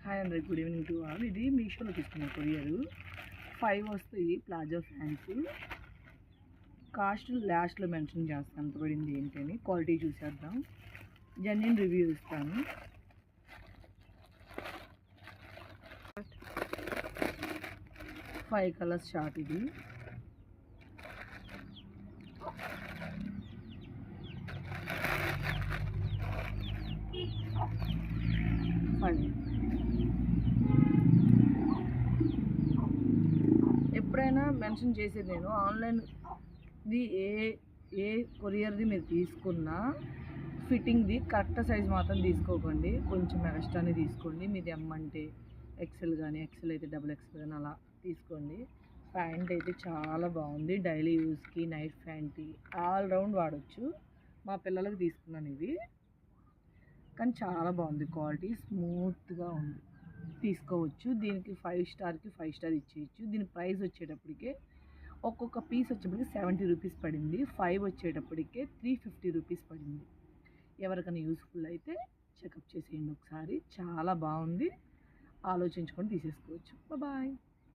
Hi అండి, good evening to all. ఇది మీషోలో తీసుకున్న కొరియర్ 5 వస్తాయి ప్లాజో ఫ్యాన్స్. కాస్ట్ లాస్ట్లో మెన్షన్ చేస్తాను ఎంత పడింది ఏంటని. క్వాలిటీ చూసేద్దాం, జెన్యూన్ రివ్యూ ఇస్తాను. Five colours short. ఇది ఎప్పుడైనా మెన్షన్ చేసేది నేను ఆన్లైన్ది ఏ కొరియర్ది మీరు తీసుకున్నా ఫిట్టింగ్ది కరెక్ట్ సైజ్ మాత్రం తీసుకోకండి, కొంచెం ఎక్స్ట్రానే తీసుకోండి. మీది అంటే ఎక్సెల్ కానీ, ఎక్సెల్ అయితే XXL కానీ అలా తీసుకోండి. ప్యాంట్ అయితే చాలా బాగుంది, డైలీ యూస్కి, నైట్ ప్యాంట్కి ఆల్ రౌండ్ వాడచ్చు. మా పిల్లలకు తీసుకున్నాను ఇది, కానీ చాలా బాగుంది, క్వాలిటీ స్మూత్గా ఉంది, తీసుకోవచ్చు. దీనికి 5 స్టార్కి 5 స్టార్ ఇచ్చేయచ్చు. దీని ప్రైస్ వచ్చేటప్పటికే ఒక్కొక్క పీస్ వచ్చేటప్పటికి 70 రూపీస్ పడింది, 5 వచ్చేటప్పటికే 350 రూపీస్ పడింది. ఎవరికైనా యూస్ఫుల్ అయితే చెకప్ చేసేయండి ఒకసారి, చాలా బాగుంది, ఆలోచించుకొని తీసేసుకోవచ్చు. బాయ్.